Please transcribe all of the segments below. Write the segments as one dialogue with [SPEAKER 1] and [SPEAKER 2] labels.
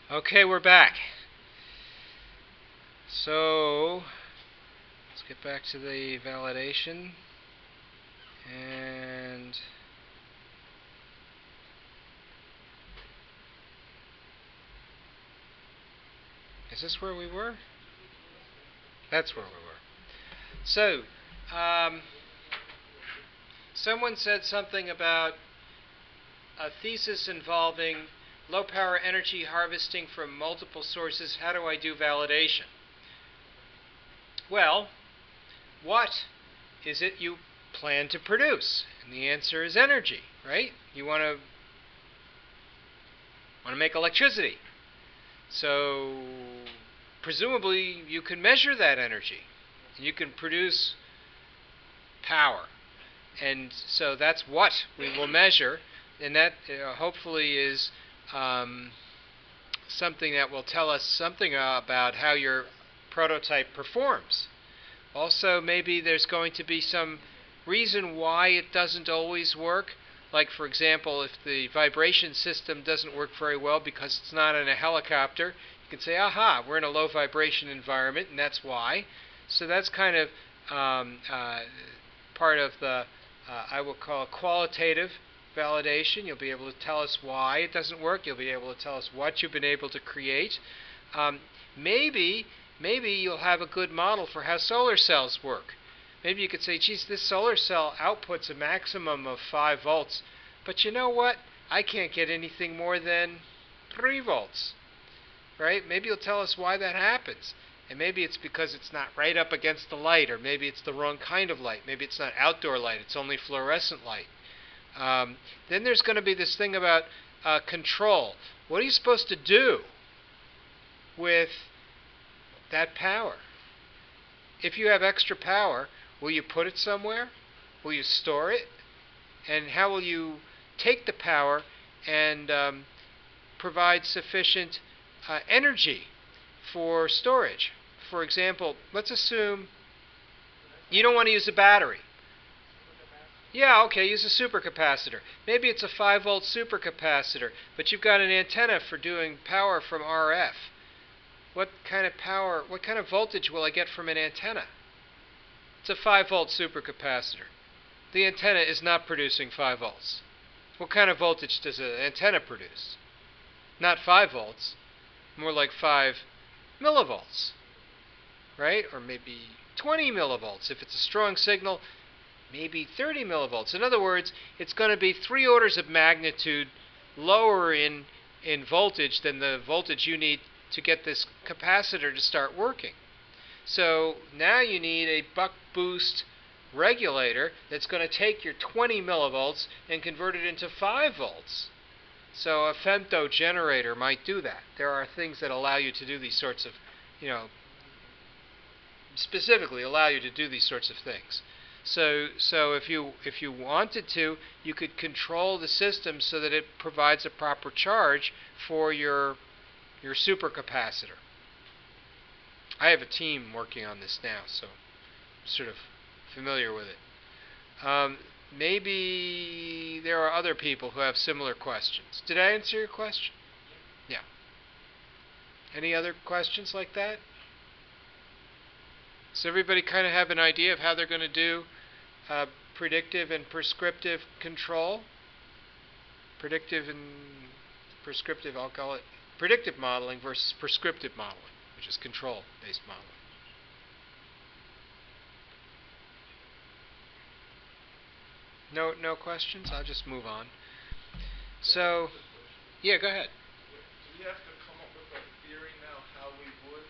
[SPEAKER 1] Okay, we're back. So, let's get back to the validation. And is this where we were? That's where we were. So, someone said something about a thesis involving low power energy harvesting from multiple sources. How do I do validation? Well, what is it you plan to produce? And the answer is energy, right? You want to make electricity. So presumably you can measure that energy. You can produce power. And so that's what we will measure. And that hopefully is something that will tell us something about how your prototype performs. Also, maybe there's going to be some reason why it doesn't always work. Like, for example, if the vibration system doesn't work very well because it's not in a helicopter, you can say, aha, we're in a low vibration environment, and that's why. So that's kind of part of the, I will call it qualitative validation. You'll be able to tell us why it doesn't work. You'll be able to tell us what you've been able to create. Maybe you'll have a good model for how solar cells work. Maybe you could say, geez, this solar cell outputs a maximum of 5 volts, but you know what? I can't get anything more than 3 volts, right? Maybe you'll tell us why that happens. And maybe it's because it's not right up against the light, or maybe it's the wrong kind of light. Maybe it's not outdoor light, it's only fluorescent light. Then there's going to be this thing about control. What are you supposed to do with that power? If you have extra power, will you put it somewhere? Will you store it? And how will you take the power and provide sufficient energy for storage? For example, let's assume you don't want to use a battery. Yeah, okay, use a supercapacitor. Maybe it's a 5-volt supercapacitor, but you've got an antenna for doing power from RF. What kind of power, what kind of voltage will I get from an antenna? It's a 5-volt supercapacitor. The antenna is not producing 5 volts. What kind of voltage does an antenna produce? Not 5 volts, more like 5 millivolts, right? Or maybe 20 millivolts. If it's a strong signal, maybe 30 millivolts. In other words, it's going to be 3 orders of magnitude lower in voltage than the voltage you need to get this capacitor to start working. So now you need a buck boost regulator that's going to take your 20 millivolts and convert it into 5 volts. So a femto generator might do that. There are things that allow you to do these sorts of, specifically allow you to do these sorts of things. So if you wanted to, you could control the system so that it provides a proper charge for your supercapacitor. I have a team working on this now, so I'm sort of familiar with it. Maybe there are other people who have similar questions. Did I answer your question? Yeah. Any other questions like that? Does everybody kind of have an idea of how they're going to do predictive and prescriptive control? Predictive and prescriptive, I'll call it predictive modeling versus prescriptive modeling, which is control-based modeling. No questions? I'll just move on. So, yeah, go ahead.
[SPEAKER 2] Do we have to come up with a theory now how we would?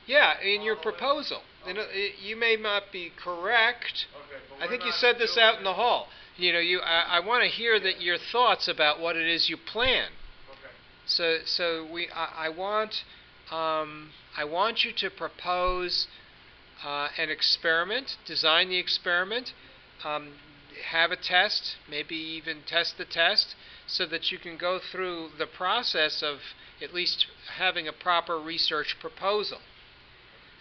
[SPEAKER 1] Yeah, in your proposal. Okay. You may not be correct.
[SPEAKER 2] Okay, but
[SPEAKER 1] I think you said this out in the hall. I want to hear that your thoughts about what it is you plan.
[SPEAKER 2] Okay.
[SPEAKER 1] So I want you to propose an experiment, design the experiment, have a test, maybe even test the test, so that you can go through the process of at least having a proper research proposal.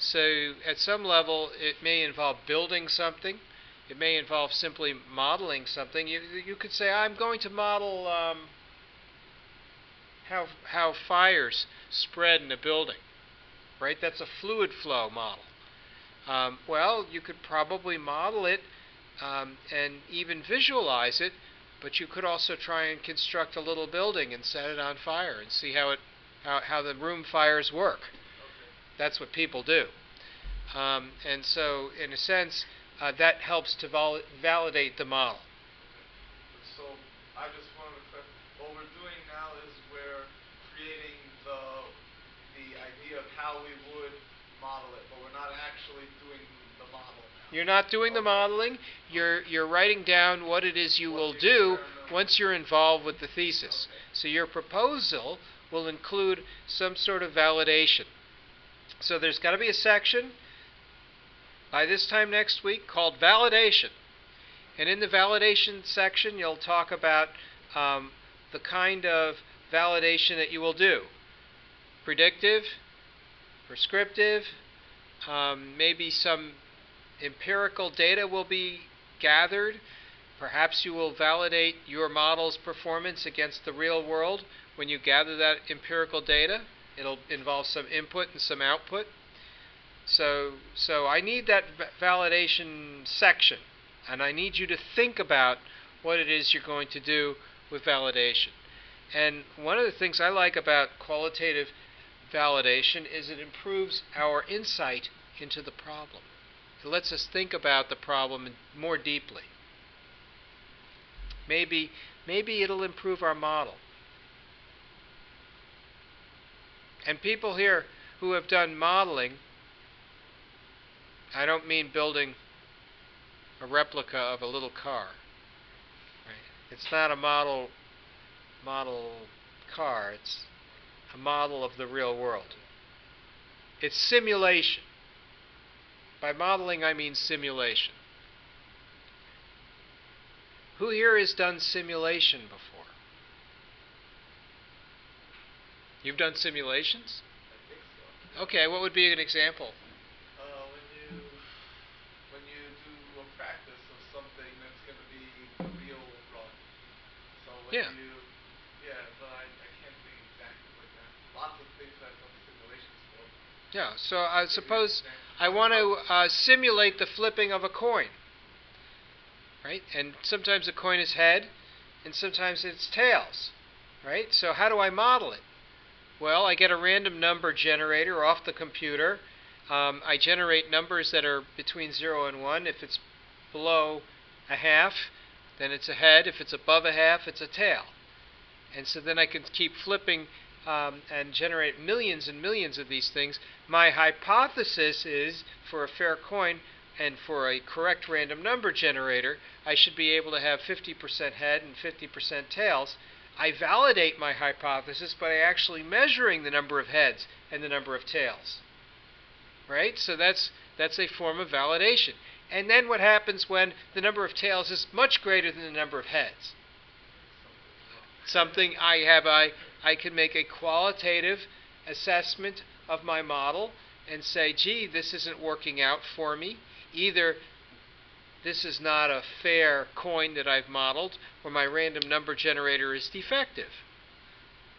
[SPEAKER 1] So at some level, it may involve building something. It may involve simply modeling something. You could say, I'm going to model how fires spread in a building, right? That's a fluid flow model. Well, you could probably model it and even visualize it, but you could also try and construct a little building and set it on fire and see how the room fires work. That's what people do. And so, in a sense, that helps to validate the model.
[SPEAKER 2] So I just wanted to clarify, what we're doing now is we're creating the idea of how we would model it, but we're not actually doing the model now.
[SPEAKER 1] You're not doing the modeling. You're writing down what it is you will do once you're involved with the thesis. So your proposal will include some sort of validation. So there's got to be a section by this time next week called validation. And in the validation section, you'll talk about the kind of validation that you will do. Predictive, prescriptive, maybe some empirical data will be gathered. Perhaps you will validate your model's performance against the real world when you gather that empirical data. It'll involve some input and some output. So I need that validation section, and I need you to think about what it is you're going to do with validation. And one of the things I like about qualitative validation is it improves our insight into the problem. It lets us think about the problem more deeply. Maybe it'll improve our model. And people here who have done modeling, I don't mean building a replica of a little car. Right? It's not a model car. It's a model of the real world. It's simulation. By modeling, I mean simulation. Who here has done simulation before? You've done simulations?
[SPEAKER 2] I think so.
[SPEAKER 1] Okay, what would be an example?
[SPEAKER 2] When you do a practice of something that's going to be the real run. So when
[SPEAKER 1] Yeah.
[SPEAKER 2] but I can't think exactly like that. Lots of things I've done simulations for.
[SPEAKER 1] Yeah, so I suppose I want to simulate the flipping of a coin. Right? And sometimes a coin is head, and sometimes it's tails. Right? So how do I model it? Well, I get a random number generator off the computer. I generate numbers that are between 0 and 1. If it's below a half, then it's a head. If it's above a half, it's a tail. And so then I can keep flipping and generate millions and millions of these things. My hypothesis is, for a fair coin and for a correct random number generator, I should be able to have 50% head and 50% tails. I validate my hypothesis by actually measuring the number of heads and the number of tails. Right? So that's a form of validation. And then what happens when the number of tails is much greater than the number of heads? Something I can make a qualitative assessment of my model and say, gee, this isn't working out for me. Either this is not a fair coin that I've modeled, or my random number generator is defective.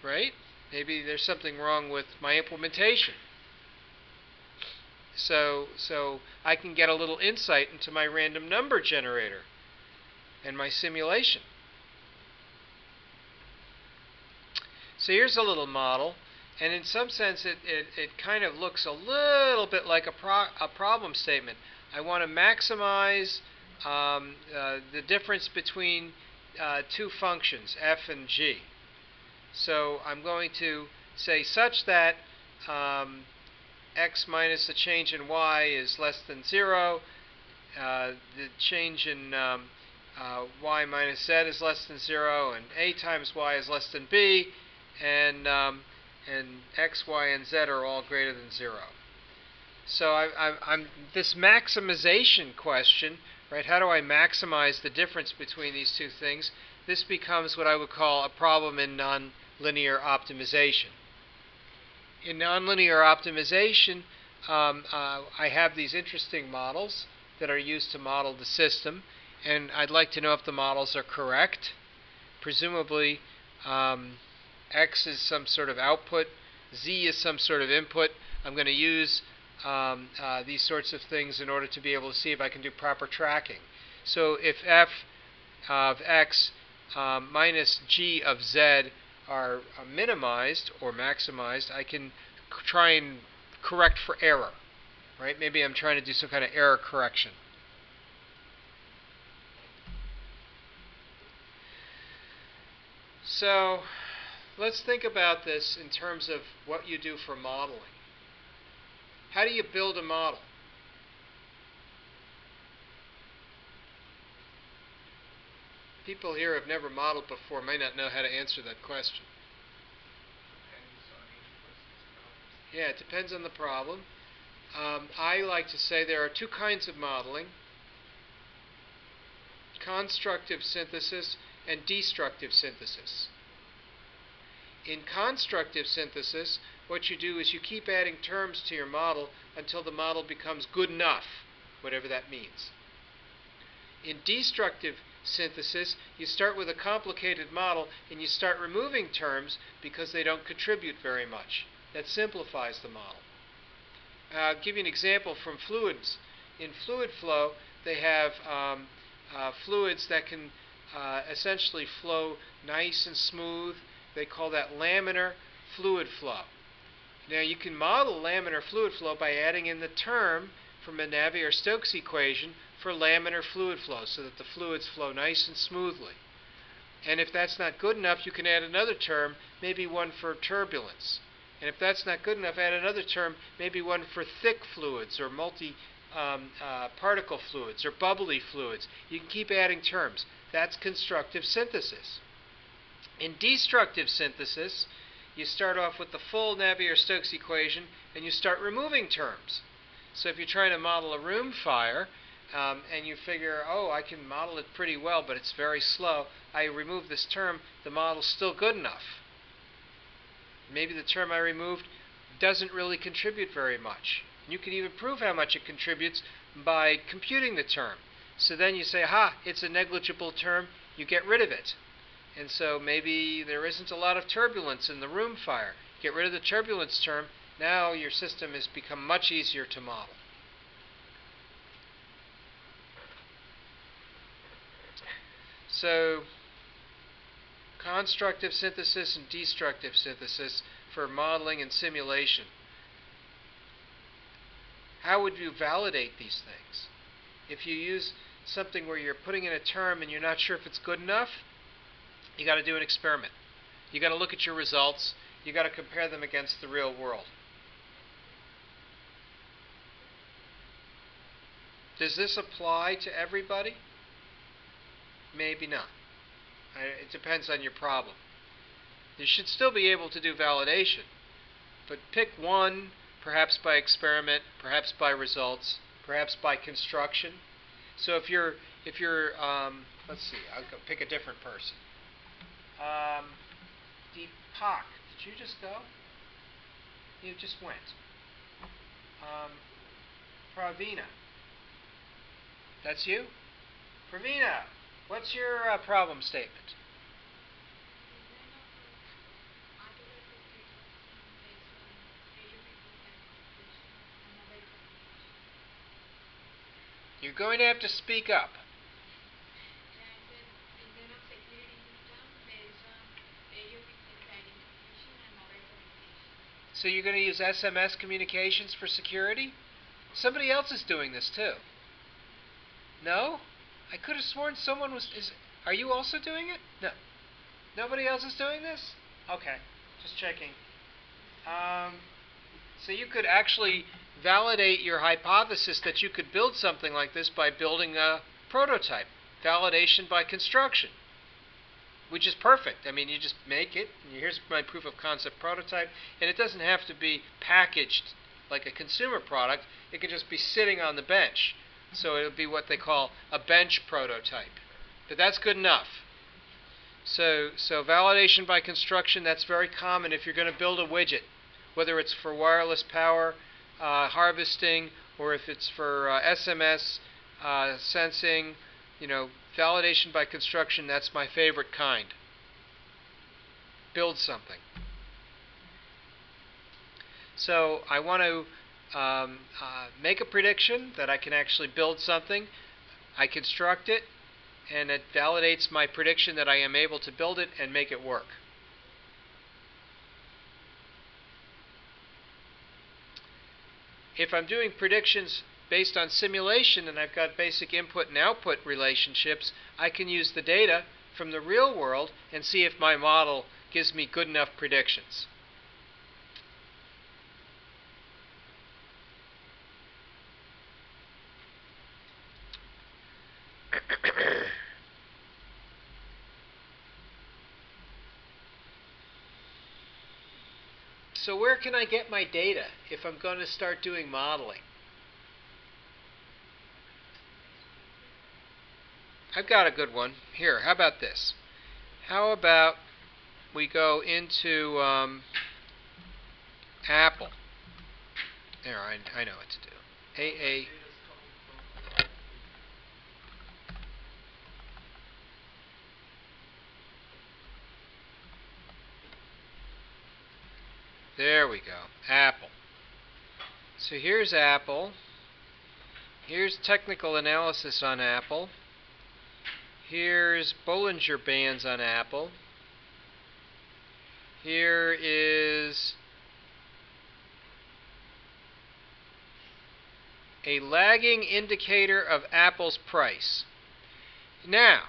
[SPEAKER 1] Right? Maybe there's something wrong with my implementation. So I can get a little insight into my random number generator and my simulation. So here's a little model, and in some sense it kind of looks a little bit like a problem statement. I want to maximize the difference between two functions, f and g. So I'm going to say such that x minus the change in y is less than 0, the change in y minus z is less than 0, and a times y is less than b, and x, y, and z are all greater than 0. So I'm this maximization question, right? How do I maximize the difference between these two things? This becomes what I would call a problem in nonlinear optimization. In nonlinear optimization, I have these interesting models that are used to model the system, and I'd like to know if the models are correct. Presumably, X is some sort of output, Z is some sort of input. I'm going to use these sorts of things in order to be able to see if I can do proper tracking. So if f of x minus g of z are minimized or maximized, I can try and correct for error. Right? Maybe I'm trying to do some kind of error correction. So let's think about this in terms of what you do for modeling. How do you build a model? People here who have never modeled before may not know how to answer that question. Yeah, it depends on the problem. I like to say there are two kinds of modeling: constructive synthesis and destructive synthesis. In constructive synthesis, what you do is you keep adding terms to your model until the model becomes good enough, whatever that means. In destructive synthesis, you start with a complicated model and you start removing terms because they don't contribute very much. That simplifies the model. I'll give you an example from fluids. In fluid flow, they have fluids that can essentially flow nice and smooth. They call that laminar fluid flow. Now you can model laminar fluid flow by adding in the term from a Navier-Stokes equation for laminar fluid flow so that the fluids flow nice and smoothly. And if that's not good enough, you can add another term, maybe one for turbulence. And if that's not good enough, add another term, maybe one for thick fluids or multi-particle fluids or bubbly fluids. You can keep adding terms. That's constructive synthesis. In destructive synthesis, you start off with the full Navier-Stokes equation and you start removing terms. So if you're trying to model a room fire and you figure, oh, I can model it pretty well, but it's very slow, I remove this term, the model's still good enough. Maybe the term I removed doesn't really contribute very much. You can even prove how much it contributes by computing the term. So then you say, aha, it's a negligible term, you get rid of it. And so maybe there isn't a lot of turbulence in the room fire. Get rid of the turbulence term, now your system has become much easier to model. So constructive synthesis and destructive synthesis for modeling and simulation. How would you validate these things? If you use something where you're putting in a term and you're not sure if it's good enough, you got to do an experiment. You got to look at your results. You got to compare them against the real world. Does this apply to everybody? Maybe not. It depends on your problem. You should still be able to do validation, but pick one, perhaps by experiment, perhaps by results, perhaps by construction. So if you're let's see, I'll go pick a different person. Deepak, did you just go? You just went. Pravina, that's you? Pravina, what's your problem statement? You're going to have to speak up. So you're going to use SMS communications for security? Somebody else is doing this too. No? I could have sworn someone was... Are you also doing it? No. Nobody else is doing this? Okay. Just checking. So you could actually validate your hypothesis that you could build something like this by building a prototype. Validation by construction. Which is perfect. I mean, you just make it, and here's my proof of concept prototype, and it doesn't have to be packaged like a consumer product. It can just be sitting on the bench. So it'll be what they call a bench prototype. But that's good enough. So validation by construction, that's very common if you're going to build a widget, whether it's for wireless power harvesting or if it's for SMS sensing. You know, validation by construction, that's my favorite kind. build something. So I want to make a prediction that I can actually build something. I construct it, and it validates my prediction that I am able to build it and make it work. If I'm doing predictions based on simulation and I've got basic input and output relationships, I can use the data from the real world and see if my model gives me good enough predictions. So where can I get my data if I'm going to start doing modeling? I've got a good one. Here, how about this? How about we go into Apple. There, I know what to do. AA. There we go. Apple. So here's Apple. Here's technical analysis on Apple. Here's Bollinger Bands on Apple. Here is a lagging indicator of Apple's price. Now,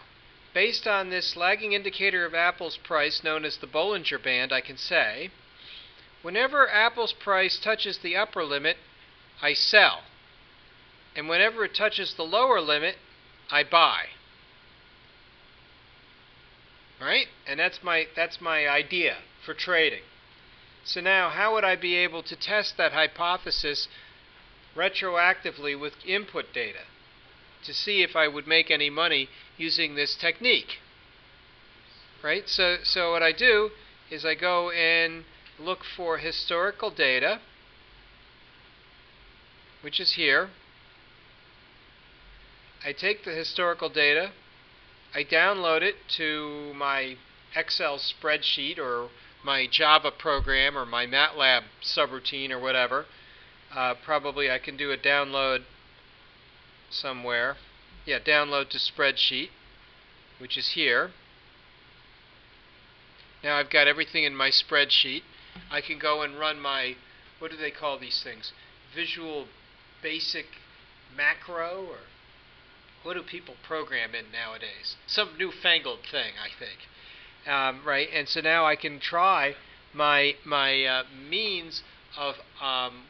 [SPEAKER 1] based on this lagging indicator of Apple's price, known as the Bollinger Band, I can say, whenever Apple's price touches the upper limit, I sell. And whenever it touches the lower limit, I buy. Right? And that's my idea for trading. So now, how would I be able to test that hypothesis retroactively with input data to see if I would make any money using this technique? Right? So what I do is I go and look for historical data, which is here. I take the historical data, I download it to my Excel spreadsheet or my Java program or my MATLAB subroutine or whatever. Probably I can do a download somewhere. Yeah, download to spreadsheet, which is here. Now I've got everything in my spreadsheet. I can go and run my, what do they call these things? Visual Basic Macro, or what do people program in nowadays? Some newfangled thing, I think. Right, and so now I can try my means of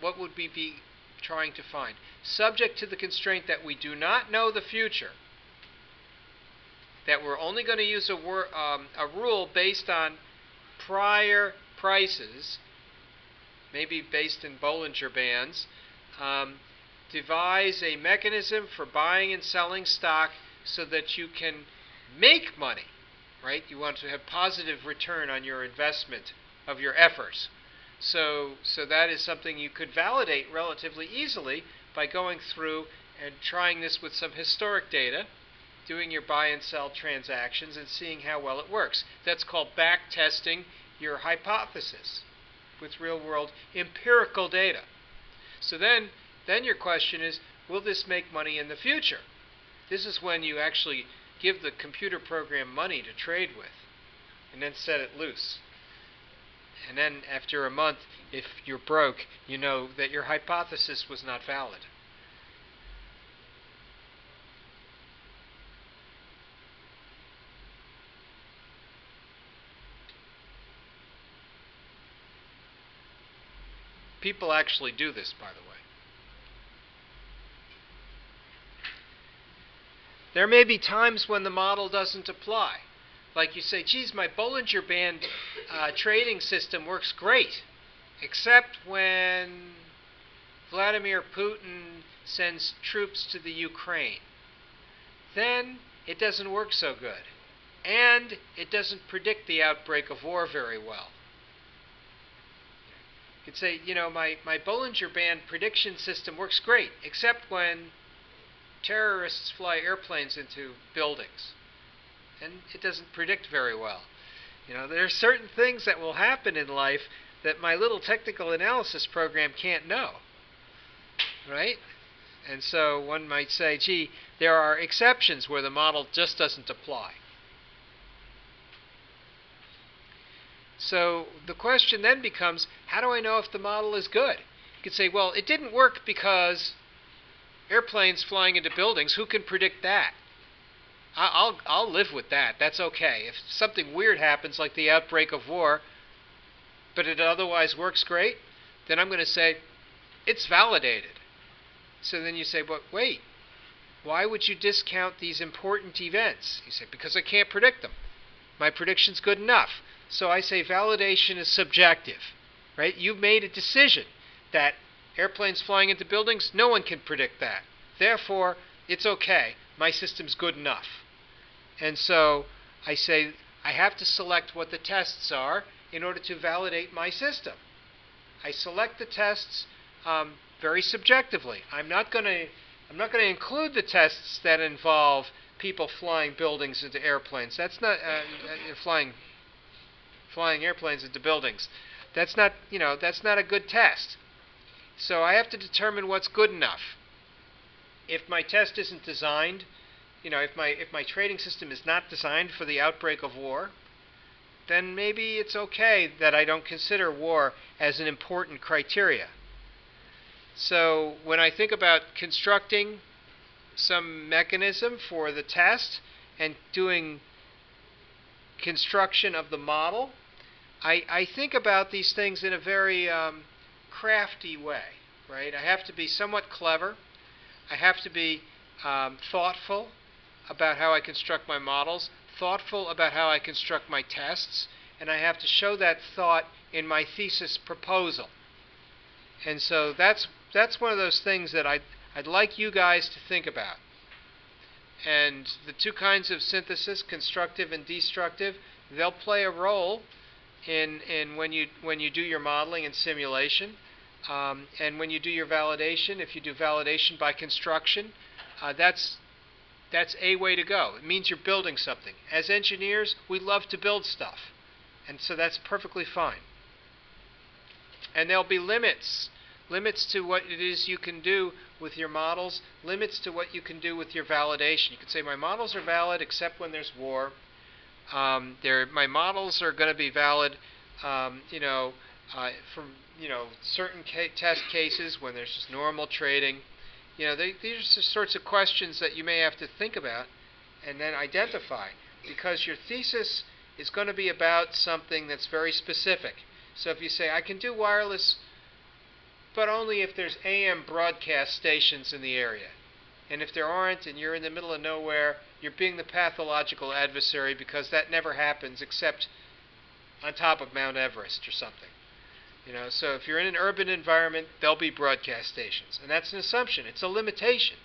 [SPEAKER 1] what would we be trying to find, subject to the constraint that we do not know the future, that we're only going to use a rule based on prior prices, maybe based in Bollinger Bands. Devise a mechanism for buying and selling stock so that you can make money, right? You want to have positive return on your investment of your efforts. So that is something you could validate relatively easily by going through and trying this with some historic data, doing your buy and sell transactions and seeing how well it works. That's called back testing your hypothesis with real-world empirical data. So then your question is, will this make money in the future? This is when you actually give the computer program money to trade with and then set it loose. And then after a month, if you're broke, you know that your hypothesis was not valid. People actually do this, by the way. There may be times when the model doesn't apply. Like you say, geez, my Bollinger Band trading system works great, except when Vladimir Putin sends troops to the Ukraine. Then it doesn't work so good. And it doesn't predict the outbreak of war very well. You could say, my Bollinger Band prediction system works great, except when terrorists fly airplanes into buildings. And it doesn't predict very well. There are certain things that will happen in life that my little technical analysis program can't know, right? And so one might say, gee, there are exceptions where the model just doesn't apply. So the question then becomes, how do I know if the model is good? You could say, well, it didn't work because airplanes flying into buildings, who can predict that? I'll live with that. That's okay. If something weird happens, like the outbreak of war, but it otherwise works great, then I'm going to say it's validated. So then you say, but wait, why would you discount these important events? You say, because I can't predict them. My prediction's good enough. So I say validation is subjective, right? You've made a decision that airplanes flying into buildings, no one can predict that. Therefore, it's okay. My system's good enough. And so I say I have to select what the tests are in order to validate my system. I select the tests very subjectively. I'm not going to include the tests that involve people flying buildings into airplanes. That's not flying airplanes into buildings. That's not a good test. So I have to determine what's good enough. If my test isn't designed, if my trading system is not designed for the outbreak of war, then maybe it's okay that I don't consider war as an important criteria. So when I think about constructing some mechanism for the test and doing construction of the model, I think about these things in a very crafty way, right? I have to be somewhat clever. I have to be thoughtful about how I construct my models, thoughtful about how I construct my tests, and I have to show that thought in my thesis proposal. And so that's one of those things that I'd like you guys to think about. And the two kinds of synthesis, constructive and destructive, they'll play a role in when you do your modeling and simulation. And when you do your validation, if you do validation by construction, that's a way to go. It means you're building something. As engineers, we love to build stuff. And so that's perfectly fine. And there'll be limits to what it is you can do with your models, limits to what you can do with your validation. You can say, my models are valid except when there's war. My models are going to be valid, from certain test cases when there's just normal trading. These are the sorts of questions that you may have to think about and then identify, because your thesis is going to be about something that's very specific. So if you say, I can do wireless, but only if there's AM broadcast stations in the area. And if there aren't and you're in the middle of nowhere, you're being the pathological adversary, because that never happens except on top of Mount Everest or something. So if you're in an urban environment, there'll be broadcast stations. And that's an assumption. It's a limitation.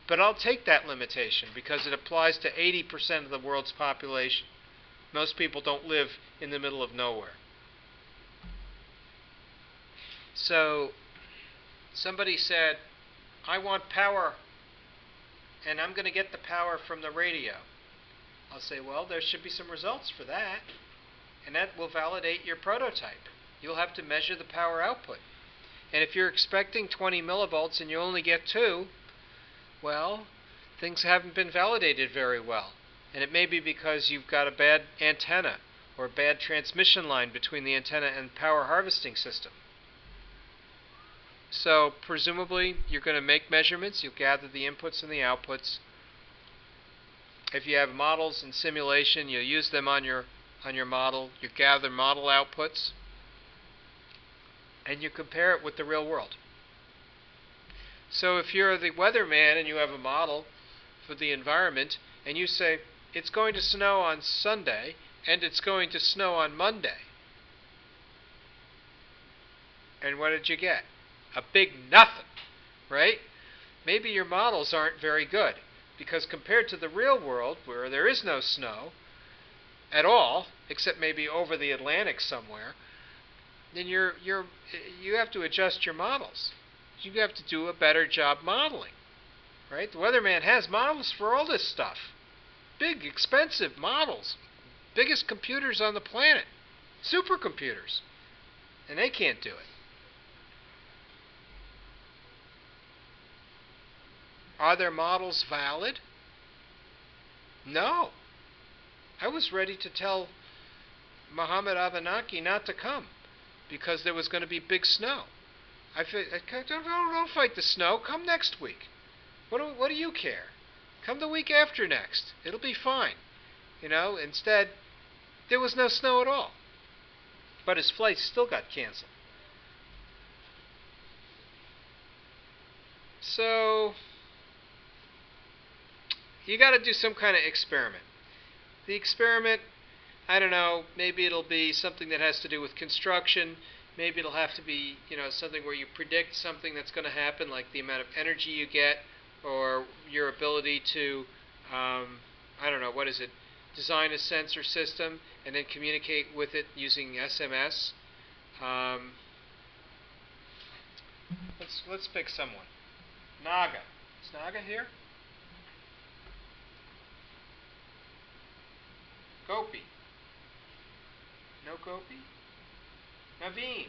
[SPEAKER 1] But I'll take that limitation because it applies to 80% of the world's population. Most people don't live in the middle of nowhere. So somebody said, I want power, and I'm going to get the power from the radio. I'll say, well, there should be some results for that, and that will validate your prototype. You'll have to measure the power output. And if you're expecting 20 millivolts and you only get 2, well, things haven't been validated very well. And it may be because you've got a bad antenna or a bad transmission line between the antenna and power harvesting system. So presumably you're going to make measurements, you'll gather the inputs and the outputs. If you have models and simulation, you'll use them on your model, you gather model outputs, and you compare it with the real world. So if you're the weatherman and you have a model for the environment, and you say, it's going to snow on Sunday, and it's going to snow on Monday. And what did you get? A big nothing, right? Maybe your models aren't very good, because compared to the real world, where there is no snow at all, except maybe over the Atlantic somewhere, then you have to adjust your models. You have to do a better job modeling, right? The weatherman has models for all this stuff. Big, expensive models. biggest computers on the planet, supercomputers, and they can't do it. Are their models valid? No. I was ready to tell Muhammad Avenaki not to come because there was going to be big snow. Don't fight the snow. Come next week. What do you care? Come the week after next. It'll be fine. Instead, there was no snow at all. But his flight still got canceled. So, you got to do some kind of experiment. The experiment, I don't know, maybe it'll be something that has to do with construction. Maybe it'll have to be, something where you predict something that's going to happen, like the amount of energy you get, or your ability to, I don't know, what is it, design a sensor system and then communicate with it using SMS. Let's pick someone. Naga. Is Naga here? Gopi. No Gopi? Naveen.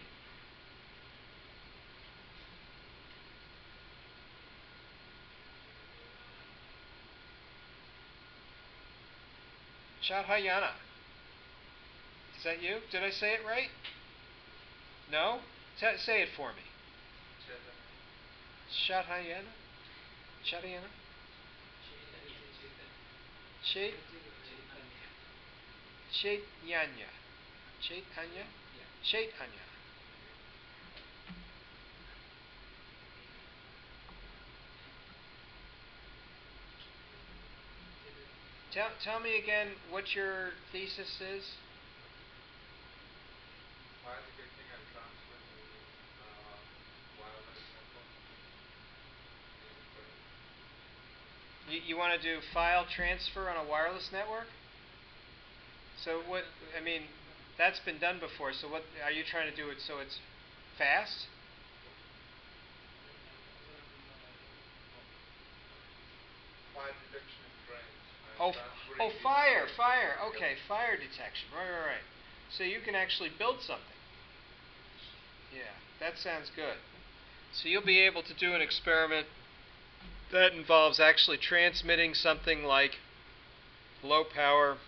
[SPEAKER 1] Shadhayana. Is that you? Did I say it right? No? Say it for me. Shadhayana? Shadhayana? Chaitanya. Chaitanya? Chaitanya. Tell me again what your thesis is.
[SPEAKER 2] File detecting and transfer using wireless network.
[SPEAKER 1] You want to do file transfer on a wireless network? So what, that's been done before, so what, are you trying to do it so it's fast?
[SPEAKER 2] Fire detection in trains.
[SPEAKER 1] Fire. Okay, fire detection. Right. So you can actually build something. Yeah, that sounds good. So you'll be able to do an experiment that involves actually transmitting something like low power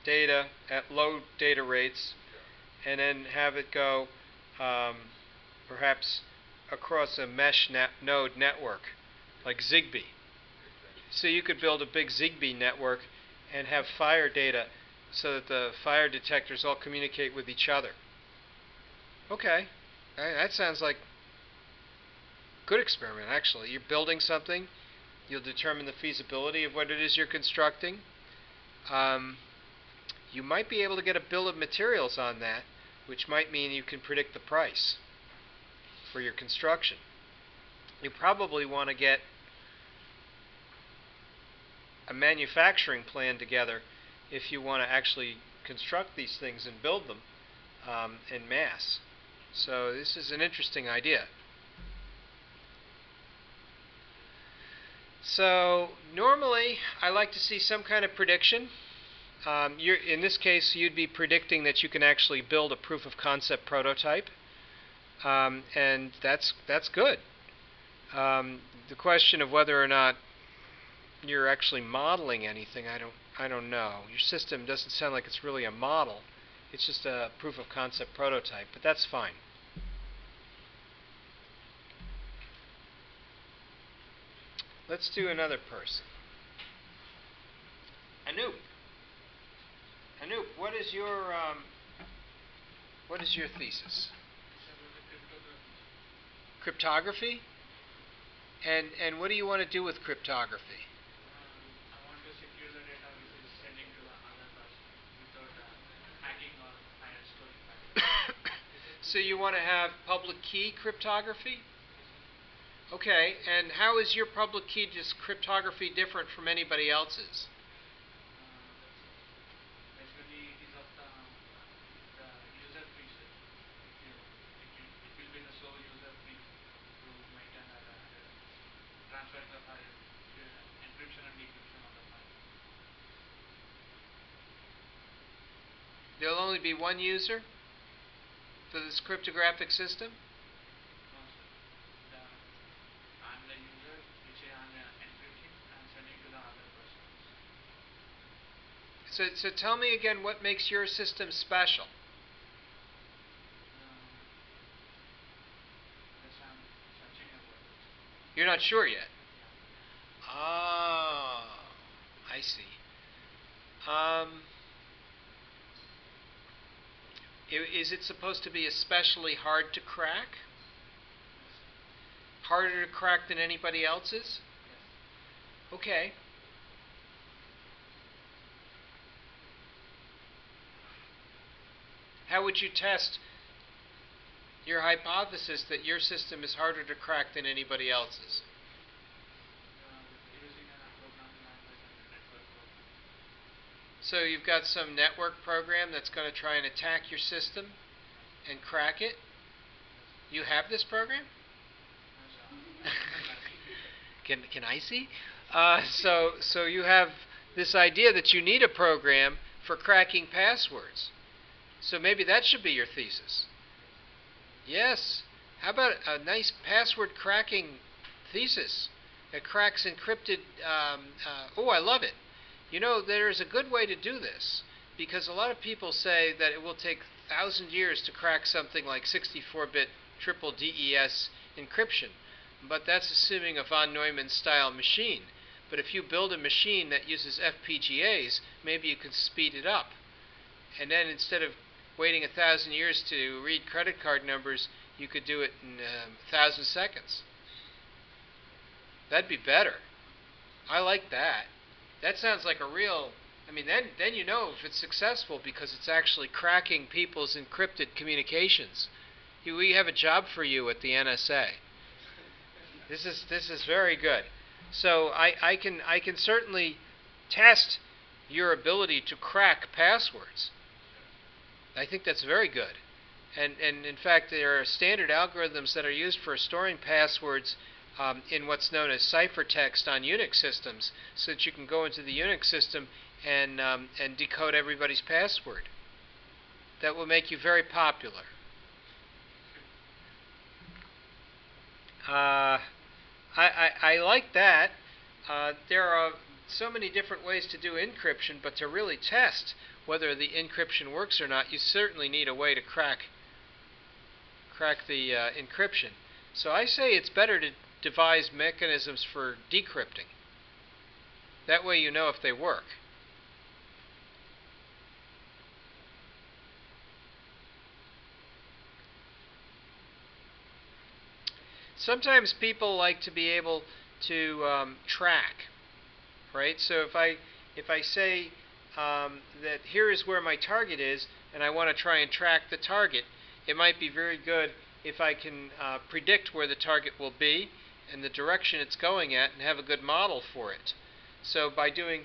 [SPEAKER 1] data at low data rates, and then have it go perhaps across a mesh node network like Zigbee. So you could build a big Zigbee network and have fire data so that the fire detectors all communicate with each other. Okay, that sounds like a good experiment, actually. You're building something. You'll determine the feasibility of what it is you're constructing. You might be able to get a bill of materials on that, which might mean you can predict the price for your construction. You probably want to get a manufacturing plan together if you want to actually construct these things and build them en masse. So this is an interesting idea. So normally I like to see some kind of prediction. In this case, you'd be predicting that you can actually build a proof of concept prototype, and that's good. The question of whether or not you're actually modeling anything, I don't know. Your system doesn't sound like it's really a model. It's just a proof of concept prototype, but that's fine. Let's do another person. Anoop. Anoop, what is your thesis? Cryptography? And what do you want to do with cryptography?
[SPEAKER 3] I want to secure the data which is sending to the other person without hacking or storing back.
[SPEAKER 1] So you want to have public key cryptography? Okay, and how is your public key cryptography different from anybody else's?
[SPEAKER 3] Basically, it is of the user free set. It will be the sole user free to maintain that transferring the file, encryption and decryption of the file.
[SPEAKER 1] There'll only be one user for this cryptographic system?
[SPEAKER 3] No, sir. The, I'm the user which is on encryption and sending to the other persons.
[SPEAKER 1] So tell me again what makes your system special.
[SPEAKER 3] Yes, I'm searching about it.
[SPEAKER 1] You're not sure yet?
[SPEAKER 3] Yeah.
[SPEAKER 1] Oh, I see. Is it supposed to be especially hard to crack?
[SPEAKER 3] Yes, sir.
[SPEAKER 1] Harder to crack than anybody else's?
[SPEAKER 3] Yes.
[SPEAKER 1] Okay. How would you test your hypothesis that your system is harder to crack than anybody else's?
[SPEAKER 3] Using a programming language and a network program.
[SPEAKER 1] So you've got some network program that's going to try and attack your system and crack it? You have this program? Can I see? So you have this idea that you need a program for cracking passwords. So maybe that should be your thesis. Yes. How about a nice password cracking thesis that cracks encrypted? Oh, I love it. You know, there's a good way to do this because a lot of people say that it will take 1,000 years to crack something like 64-bit triple DES encryption. But that's assuming a von Neumann style machine. But if you build a machine that uses FPGAs, maybe you can speed it up. And then instead of waiting 1,000 years to read credit card numbers, you could do it in 1,000 seconds. That'd be better. I like that. That sounds like a real... I mean, then you know if it's successful because it's actually cracking people's encrypted communications. We have a job for you at the NSA. This is very good. So I can certainly test your ability to crack passwords. I think that's very good. And in fact, there are standard algorithms that are used for storing passwords in what's known as ciphertext on Unix systems, so that you can go into the Unix system and decode everybody's password. That will make you very popular. I like that. There are so many different ways to do encryption, but to really test whether the encryption works or not, you certainly need a way to crack the encryption. So I say it's better to devise mechanisms for decrypting. That way you know if they work. Sometimes people like to be able to track, right? So if I say that here is where my target is, and I want to try and track the target, it might be very good if I can predict where the target will be and the direction it's going at and have a good model for it. So by doing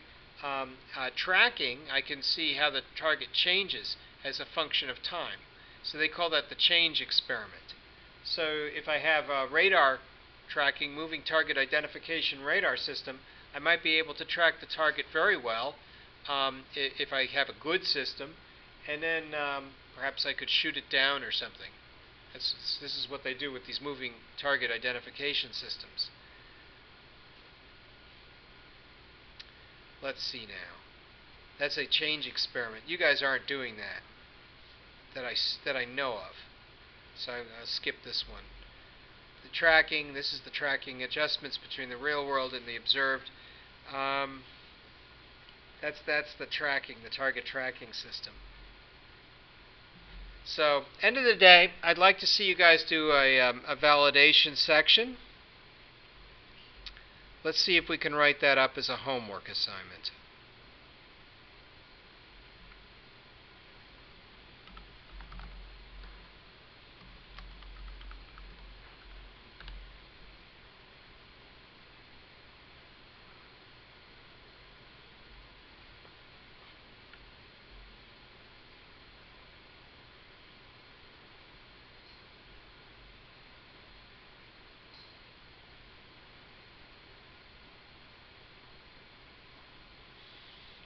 [SPEAKER 1] tracking, I can see how the target changes as a function of time. So they call that the change experiment. So if I have a radar tracking, moving target identification radar system, I might be able to track the target very well if I have a good system, and then perhaps I could shoot it down or something. This is what they do with these moving target identification systems. Let's see now. That's a change experiment. You guys aren't doing that I know of. So I'll skip this one. The tracking, this is the tracking adjustments between the real world and the observed. That's the tracking, the target tracking system. So, end of the day, I'd like to see you guys do a validation section. Let's see if we can write that up as a homework assignment.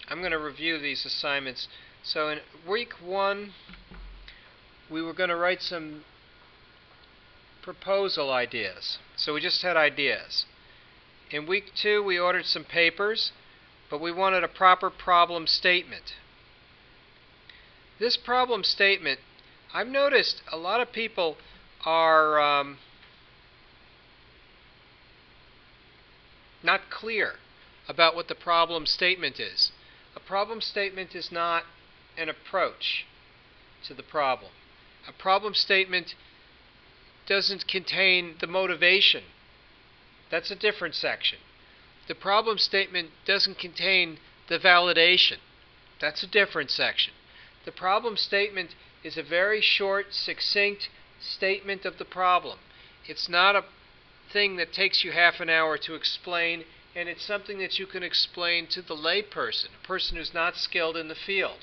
[SPEAKER 1] I'm going to review these assignments So in week 1, we were going to write some proposal ideas. So we just had ideas. In week 2, we ordered some papers, but we wanted a proper problem statement. This problem statement, I've noticed a lot of people are not clear about what the problem statement is. A problem statement is not an approach to the problem. A problem statement doesn't contain the motivation. That's a different section. The problem statement doesn't contain the validation. That's a different section. The problem statement is a very short, succinct statement of the problem. It's not a thing that takes you half an hour to explain, and it's something that you can explain to the layperson, a person who's not skilled in the field.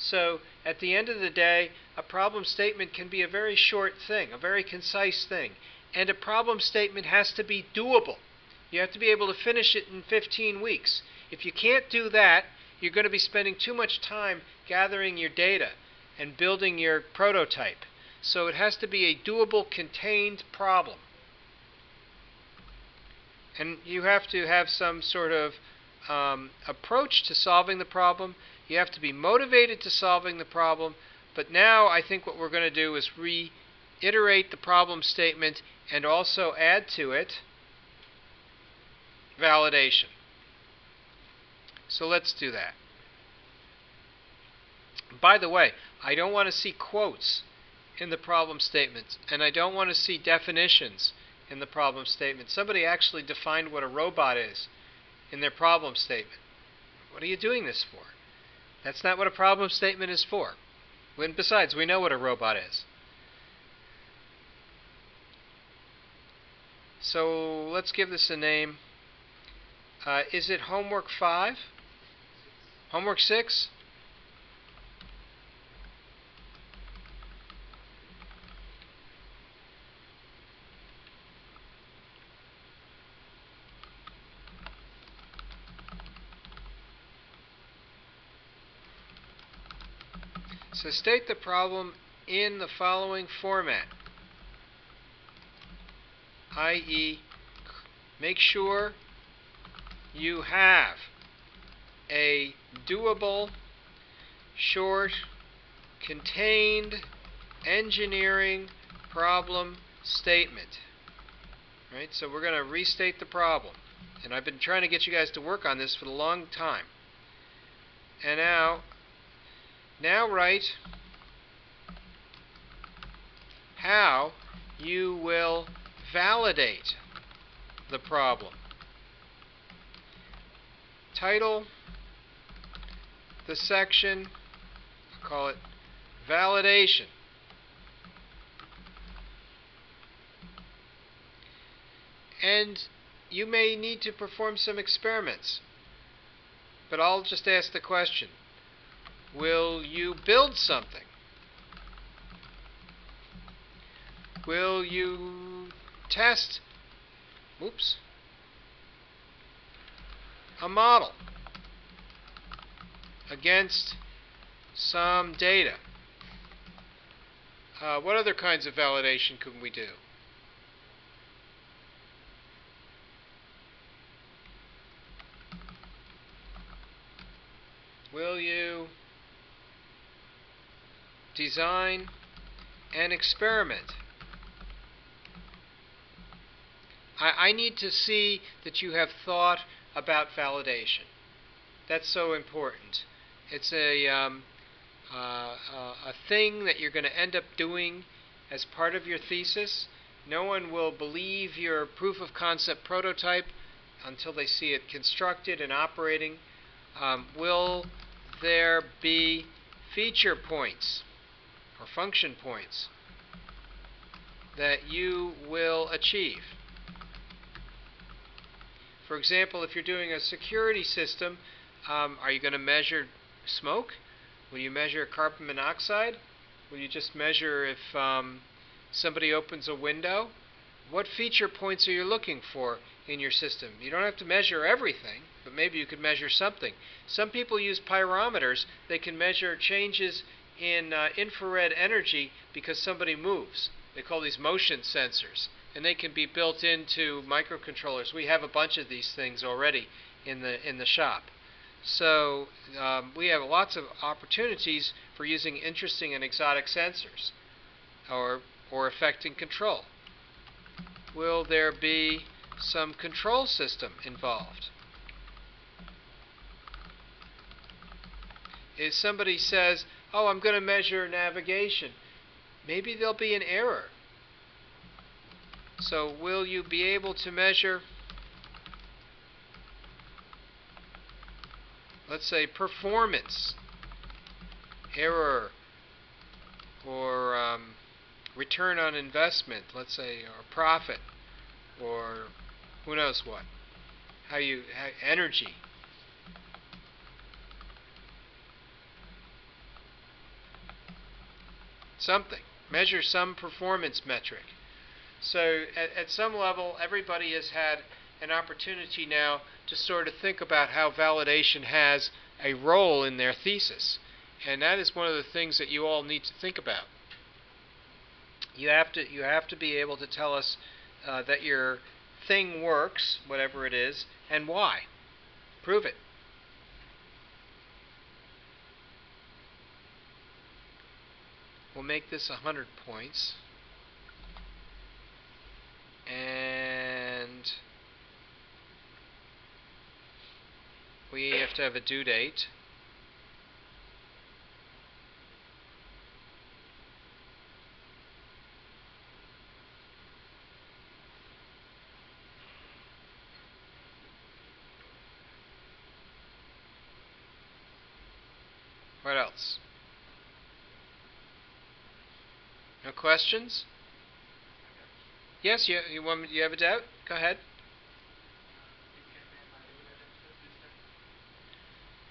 [SPEAKER 1] So at the end of the day, a problem statement can be a very short thing, a very concise thing. And a problem statement has to be doable. You have to be able to finish it in 15 weeks. If you can't do that, you're going to be spending too much time gathering your data and building your prototype. So it has to be a doable, contained problem. And you have to have some sort of approach to solving the problem. You have to be motivated to solving the problem. But now I think what we're going to do is reiterate the problem statement and also add to it validation. So let's do that. By the way, I don't want to see quotes in the problem statement, and I don't want to see definitions in the problem statement. Somebody actually defined what a robot is in their problem statement. What are you doing this for? That's not what a problem statement is for. When besides, we know what a robot is. So let's give this a name. Is it homework 5? Homework 6? So state the problem in the following format, i.e., make sure you have a doable, short, contained engineering problem statement. Right? So we're going to restate the problem. And I've been trying to get you guys to work on this for a long time. And now write how you will validate the problem. Title the section, call it validation. And you may need to perform some experiments, but I'll just ask the question. Will you build something? Will you test a model against some data? What other kinds of validation can we do? Will you design an experiment? I need to see that you have thought about validation. That's so important. It's a thing that you're going to end up doing as part of your thesis. No one will believe your proof of concept prototype until they see it constructed and operating. Will there be feature points or function points that you will achieve? For example, if you're doing a security system, are you going to measure smoke? Will you measure carbon monoxide? Will you just measure if somebody opens a window? What feature points are you looking for in your system? You don't have to measure everything, but maybe you could measure something. Some people use pyrometers. They can measure changes in infrared energy because somebody moves. They call these motion sensors, and they can be built into microcontrollers. We have a bunch of these things already in the shop. So we have lots of opportunities for using interesting and exotic sensors or affecting control. Will there be some control system involved? If somebody says, oh, I'm going to measure navigation, maybe there'll be an error. So will you be able to measure, let's say, performance, error, or return on investment, let's say, or profit, or who knows what, energy. Something. Measure some performance metric. So at some level, everybody has had an opportunity now to sort of think about how validation has a role in their thesis. And that is one of the things that you all need to think about. You have to be able to tell us that your thing works, whatever it is, and why. Prove it. We'll make this 100 points. And we have to have a due date. What else? No questions? Yes, you have a doubt? Go ahead.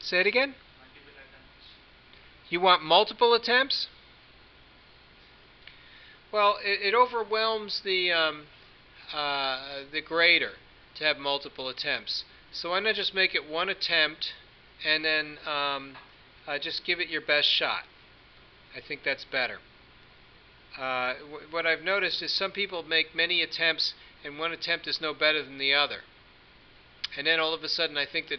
[SPEAKER 1] Say it again? You want multiple attempts? Well, it overwhelms the grader to have multiple attempts. So why not just make it one attempt and then just give it your best shot? I think that's better. What I've noticed is some people make many attempts and one attempt is no better than the other. And then all of a sudden I think that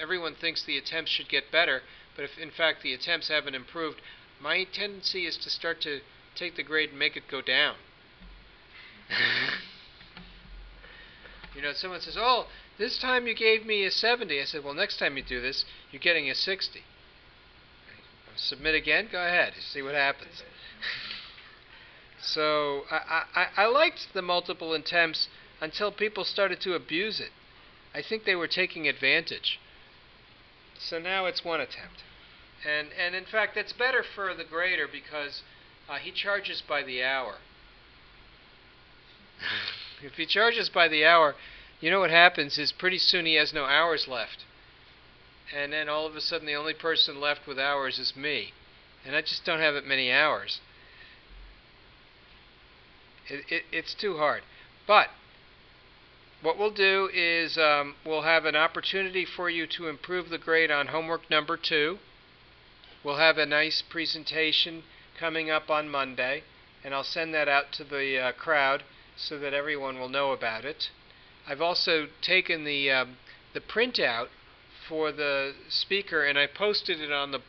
[SPEAKER 1] everyone thinks the attempts should get better, but if in fact the attempts haven't improved, my tendency is to start to take the grade and make it go down. You know, someone says, oh, this time you gave me a 70. I said, well, next time you do this, you're getting a 60. Submit again? Go ahead. See what happens. So I liked the multiple attempts until people started to abuse it. I think they were taking advantage. So now it's one attempt. And in fact, that's better for the grader because he charges by the hour. If he charges by the hour, you know what happens is pretty soon he has no hours left. And then all of a sudden the only person left with hours is me. And I just don't have that many hours. It's too hard. But what we'll do is we'll have an opportunity for you to improve the grade on homework number 2. We'll have a nice presentation coming up on Monday, and I'll send that out to the crowd so that everyone will know about it. I've also taken the printout for the speaker and I posted it on the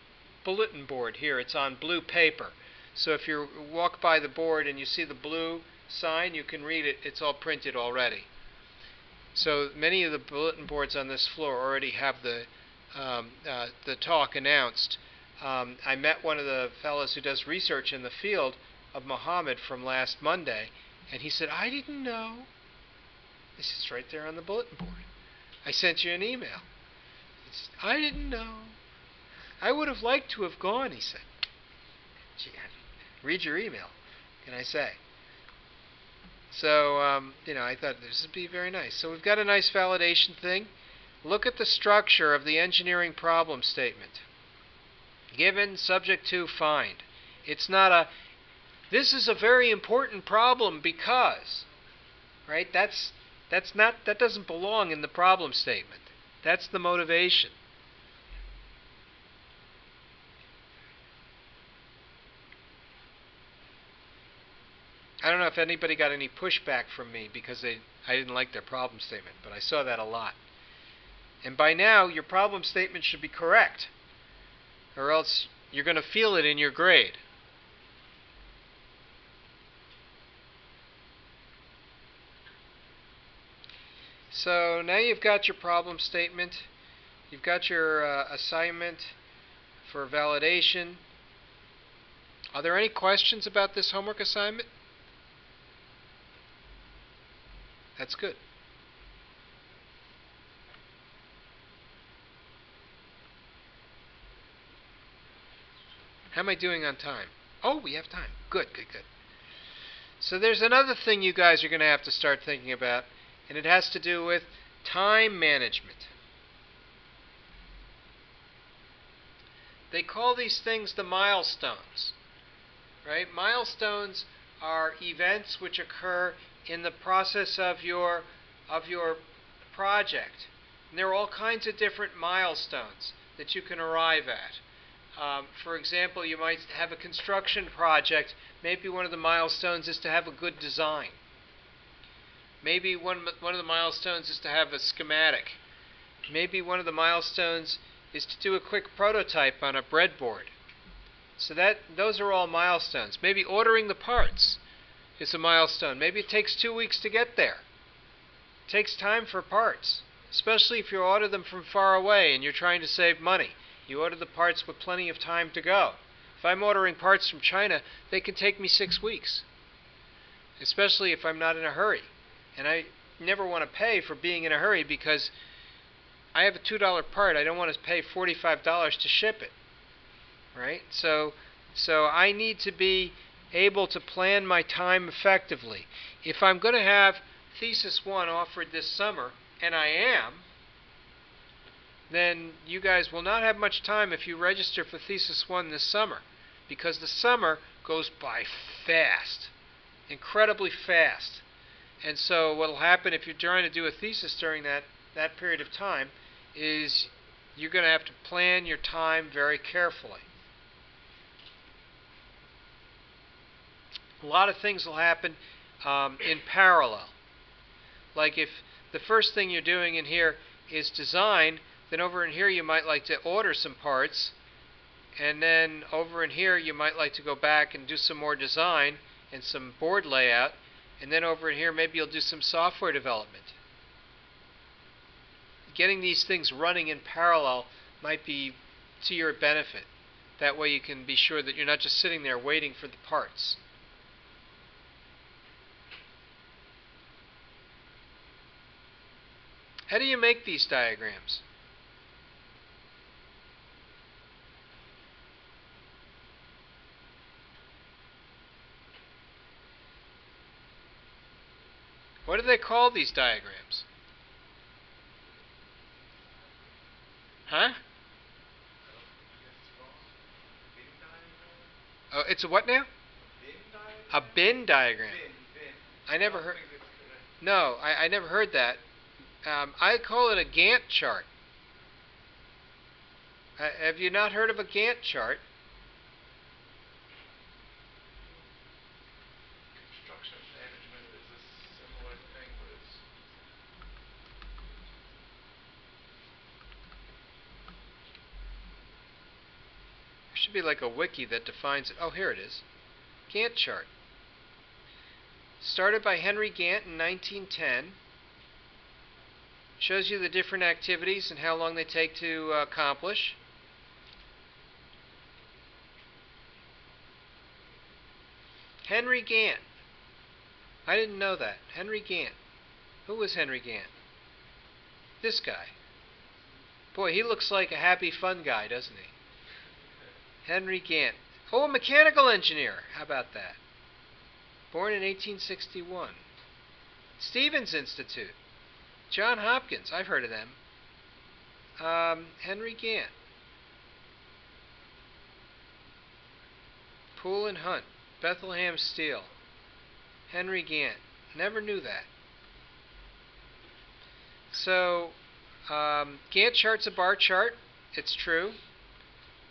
[SPEAKER 1] bulletin board here. It's on blue paper. So if you walk by the board and you see the blue sign, you can read it. It's all printed already. So many of the bulletin boards on this floor already have the talk announced. I met one of the fellows who does research in the field of Muhammad from last Monday, and he said, I didn't know. I said, it's right there on the bulletin board. I sent you an email. He said, I didn't know. I would have liked to have gone, he said. Gee, read your email, can I say? So, I thought this would be very nice. So we've got a nice validation thing. Look at the structure of the engineering problem statement. Given, subject to, find. It's not a, this is a very important problem because. right? That doesn't belong in the problem statement. That's the motivation. I don't know if anybody got any pushback from me because I didn't like their problem statement, but I saw that a lot. And by now, your problem statement should be correct, or else you're going to feel it in your grade. So now you've got your problem statement, you've got your assignment for validation. Are there any questions about this homework assignment? That's good. How am I doing on time? Oh, we have time. Good, good, good. So there's another thing you guys are going to have to start thinking about, and it has to do with time management. They call these things the milestones, right? Milestones are events which occur in the process of your project. And there are all kinds of different milestones that you can arrive at. For example, you might have a construction project. Maybe one of the milestones is to have a good design. Maybe one of the milestones is to have a schematic. Maybe one of the milestones is to do a quick prototype on a breadboard. So those are all milestones. Maybe ordering the parts is a milestone. Maybe it takes 2 weeks to get there. It takes time for parts, especially if you order them from far away and you're trying to save money. You order the parts with plenty of time to go. If I'm ordering parts from China, they can take me 6 weeks, especially if I'm not in a hurry. And I never want to pay for being in a hurry because I have a $2 part. I don't want to pay $45 to ship it, right? So I need to be able to plan my time effectively. If I'm going to have Thesis 1 offered this summer, and I am, then you guys will not have much time if you register for Thesis 1 this summer, because the summer goes by fast, incredibly fast. And so what will happen if you're trying to do a thesis during that period of time is you're going to have to plan your time very carefully. A lot of things will happen in parallel. Like if the first thing you're doing in here is design, then over in here you might like to order some parts, and then over in here you might like to go back and do some more design and some board layout, and then over in here maybe you'll do some software development. Getting these things running in parallel might be to your benefit. That way you can be sure that you're not just sitting there waiting for the parts. How do you make these diagrams? What do they call these diagrams? Huh? Oh, it's a what now? A bin diagram. I never heard. No, I never heard that. I call it a Gantt chart. Have you not heard of a Gantt chart?
[SPEAKER 2] Construction management is a similar thing, but it's
[SPEAKER 1] There should be like a wiki that defines it. Oh, here it is. Gantt chart. Started by Henry Gantt in 1910. Shows you the different activities and how long they take to accomplish. Henry Gantt. I didn't know that. Henry Gantt. Who was Henry Gantt? This guy. Boy, he looks like a happy, fun guy, doesn't he? Henry Gantt. Oh, a mechanical engineer. How about that? Born in 1861. Stevens Institute. John Hopkins. I've heard of them. Henry Gantt. Poole and Hunt. Bethlehem Steel. Henry Gantt. Never knew that. So Gantt chart's a bar chart. It's true.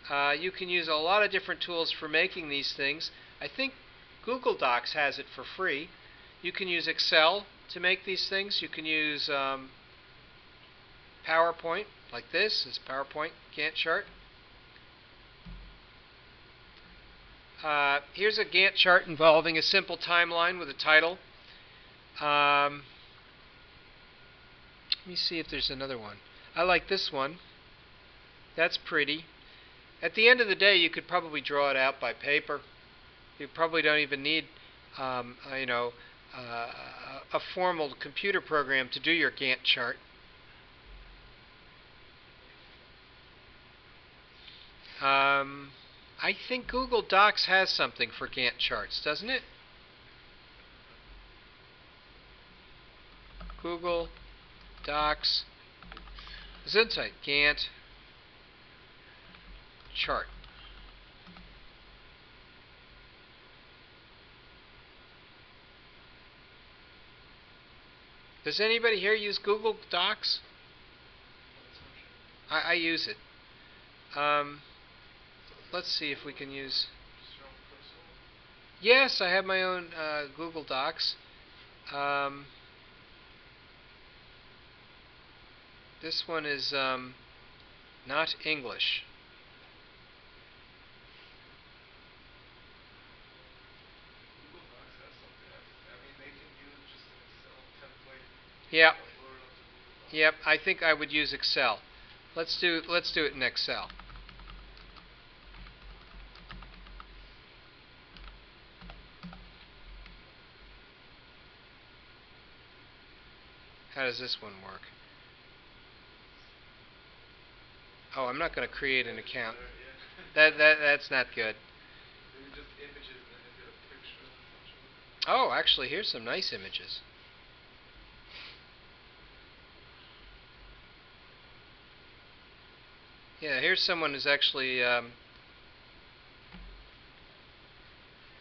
[SPEAKER 1] You can use a lot of different tools for making these things. I think Google Docs has it for free. You can use Excel to make these things. You can use PowerPoint, like this is PowerPoint Gantt chart. Here's a Gantt chart involving a simple timeline with a title. Let me see if there's another one. I like this one. That's pretty. At the end of the day, you could probably draw it out by paper. You probably don't even need, a formal computer program to do your Gantt chart. I think Google Docs has something for Gantt charts, doesn't it? Google Docs Gesundheit Gantt chart. Does anybody here use Google Docs? I use it. Let's see if we can use... Yes, I have my own Google Docs. This one is not English.
[SPEAKER 2] Google Docs has something. I mean, they can use just an Excel template.
[SPEAKER 1] Yep.
[SPEAKER 2] Upload it onto Google Docs.
[SPEAKER 1] Yep. I think I would use Excel. Let's do it in Excel. How does this one work? Oh, I'm not going to create an account. That's not good.
[SPEAKER 2] Maybe just images and then you get a picture of a bunch of them.
[SPEAKER 1] Oh, actually, here's some nice images. Yeah, here's someone who's actually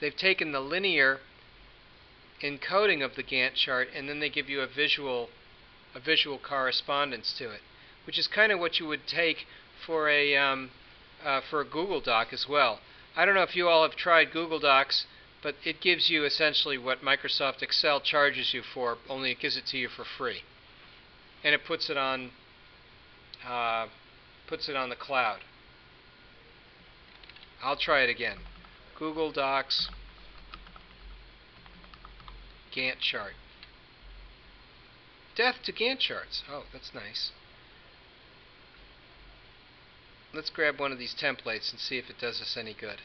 [SPEAKER 1] they've taken the linear encoding of the Gantt chart and then they give you a visual correspondence to it, which is kind of what you would take for a Google Doc as well. I don't know if you all have tried Google Docs, but it gives you essentially what Microsoft Excel charges you for, only it gives it to you for free, and it puts it on the cloud. I'll try it again. Google Docs Gantt chart. Death to Gantt charts. Oh, that's nice. Let's grab one of these templates and see if it does us any good.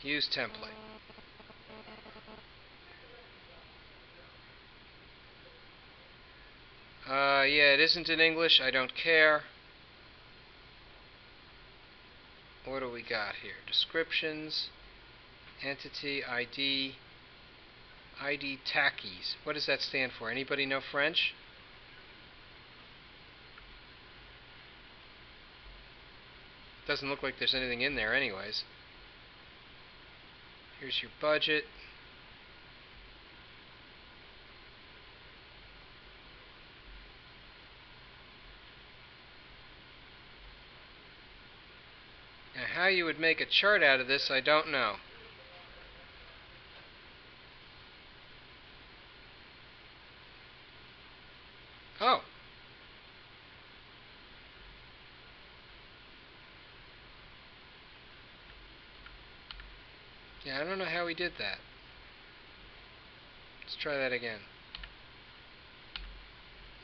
[SPEAKER 1] Use template. Yeah, it isn't in English. I don't care. What do we got here? Descriptions, entity, ID tackies. What does that stand for? Anybody know French? Doesn't look like there's anything in there anyways. Here's your budget. Now, how you would make a chart out of this, I don't know. Oh. Yeah, I don't know how we did that. Let's try that again.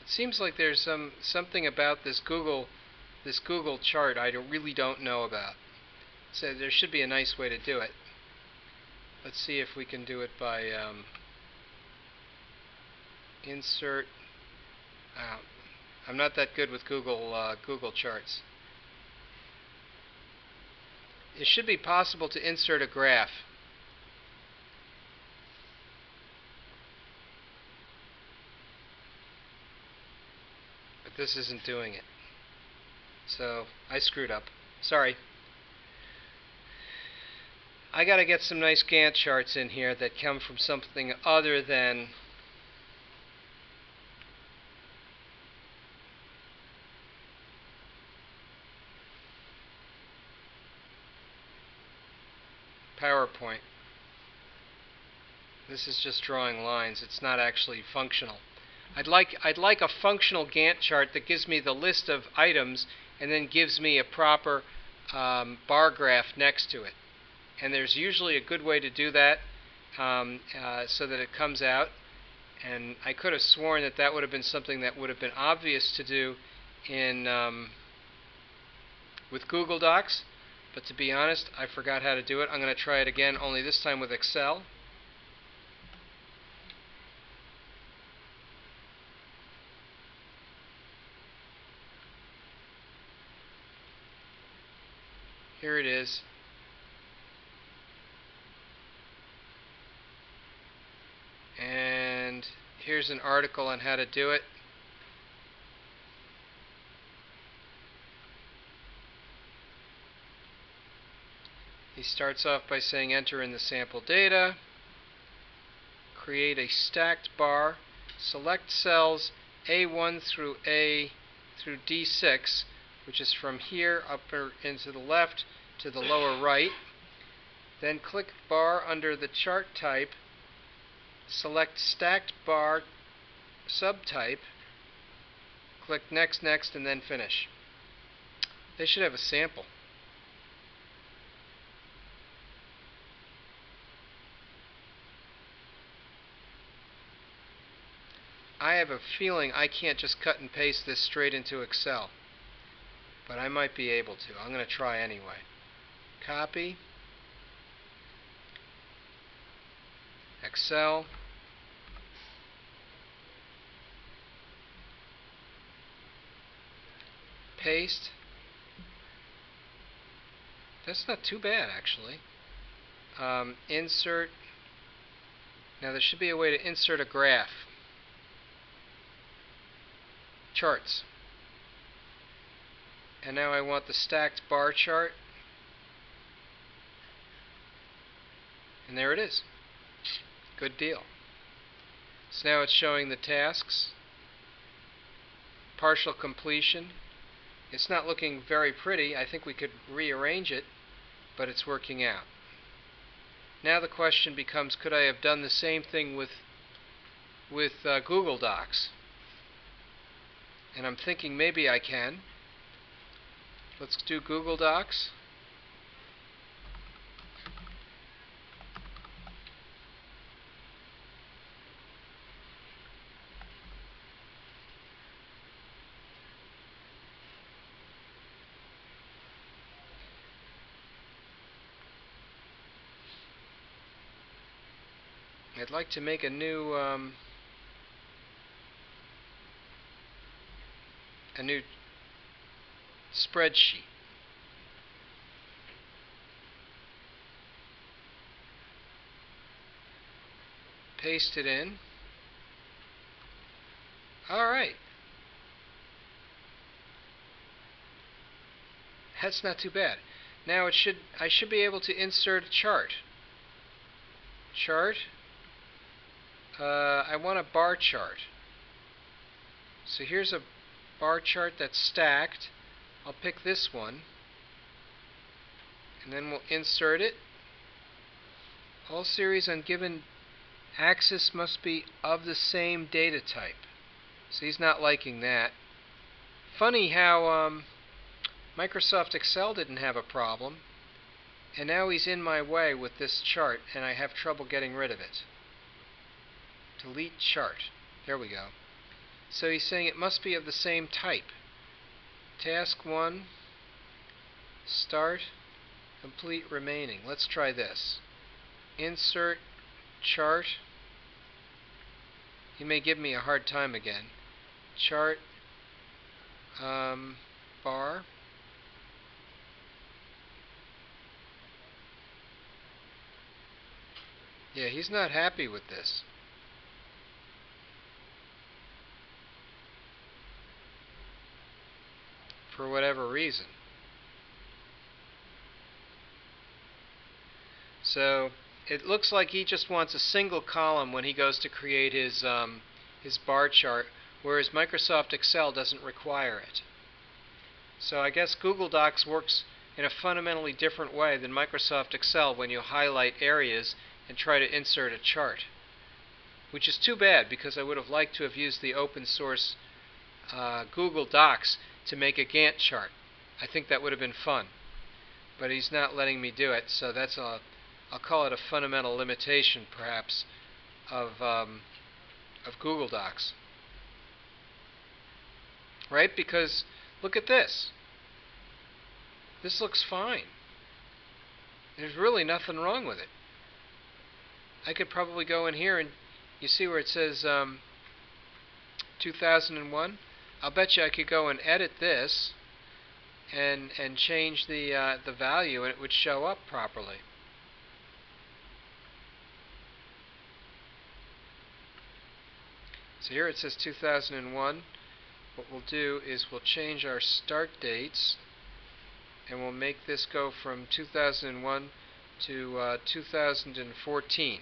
[SPEAKER 1] It seems like there's something about this Google chart I really don't know about. So there should be a nice way to do it. Let's see if we can do it by insert. I'm not that good with Google Charts. It should be possible to insert a graph. But this isn't doing it. So I screwed up. Sorry. I got to get some nice Gantt charts in here that come from something other than PowerPoint. This is just drawing lines. It's not actually functional. I'd like a functional Gantt chart that gives me the list of items and then gives me a proper bar graph next to it. And there's usually a good way to do that so that it comes out. And I could have sworn that that would have been something that would have been obvious to do in with Google Docs. But to be honest, I forgot how to do it. I'm going to try it again, only this time with Excel. Here it is. And here's an article on how to do it. He starts off by saying enter in the sample data, create a stacked bar, select cells A1 through D6, which is from here up into the left to the lower right. Then click bar under the chart type, select stacked bar subtype, click next, next, and then finish. They should have a sample. I have a feeling I can't just cut and paste this straight into Excel, but I might be able to. I'm going to try anyway. Copy, Excel, paste. That's not too bad, actually. Insert. Now there should be a way to insert a graph. Charts. And now I want the stacked bar chart. And there it is. Good deal. So now it's showing the tasks. Partial completion. It's not looking very pretty. I think we could rearrange it, but it's working out. Now the question becomes, could I have done the same thing with Google Docs? And I'm thinking maybe I can. Let's do Google Docs. I'd like to make a new spreadsheet. Paste it in. All right. That's not too bad. Now I should be able to insert a chart. Chart. I want a bar chart. So here's a bar chart that's stacked. I'll pick this one, and then we'll insert it. All series on given axis must be of the same data type. So he's not liking that. Funny how Microsoft Excel didn't have a problem, and now he's in my way with this chart, and I have trouble getting rid of it. Delete chart. There we go. So he's saying it must be of the same type. Task 1, start, complete remaining. Let's try this. Insert chart. He may give me a hard time again. Chart, bar. Yeah, he's not happy with this. For whatever reason. So it looks like he just wants a single column when he goes to create his bar chart, whereas Microsoft Excel doesn't require it. So I guess Google Docs works in a fundamentally different way than Microsoft Excel when you highlight areas and try to insert a chart. Which is too bad, because I would have liked to have used the open source Google Docs to make a Gantt chart. I think that would have been fun. But he's not letting me do it, so that's I'll call it a fundamental limitation, perhaps, of Google Docs. Right? Because look at this. This looks fine. There's really nothing wrong with it. I could probably go in here and you see where it says 2001? I'll bet you I could go and edit this and change the value, and it would show up properly. So here it says 2001. What we'll do is we'll change our start dates, and we'll make this go from 2001 to 2014.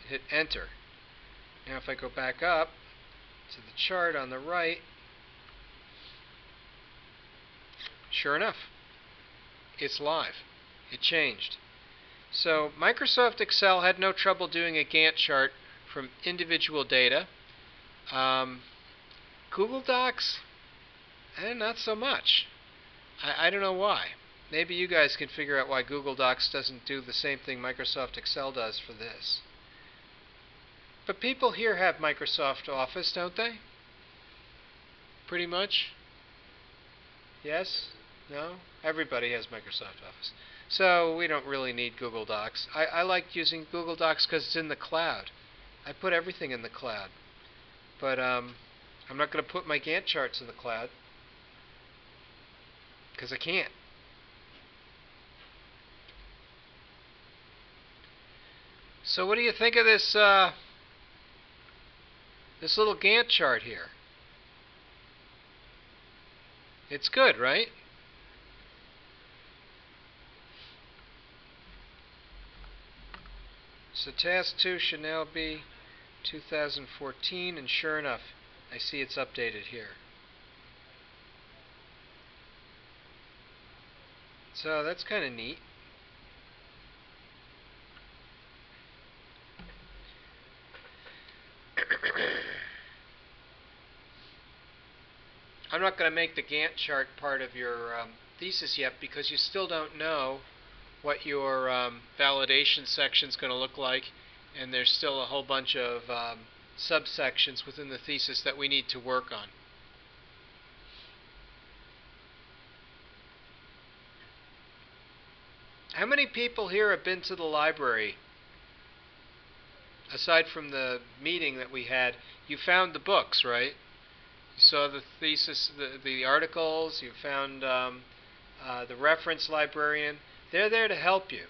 [SPEAKER 1] Hit enter. Now if I go back up to the chart on the right, sure enough, it's live. It changed. So Microsoft Excel had no trouble doing a Gantt chart from individual data. Google Docs, not so much. I don't know why. Maybe you guys can figure out why Google Docs doesn't do the same thing Microsoft Excel does for this. But people here have Microsoft Office, don't they? Pretty much? Yes? No? Everybody has Microsoft Office. So we don't really need Google Docs. I like using Google Docs because it's in the cloud. I put everything in the cloud. But I'm not going to put my Gantt charts in the cloud because I can't. So what do you think of this this little Gantt chart here? It's good, right? So task 2 should now be 2014, and sure enough, I see it's updated here. So that's kind of neat. I'm not going to make the Gantt chart part of your thesis yet because you still don't know what your validation section is going to look like, and there's still a whole bunch of subsections within the thesis that we need to work on. How many people here have been to the library? Aside from the meeting that we had, you found the books, right? You saw the thesis, the articles, you found the reference librarian. They're there to help you.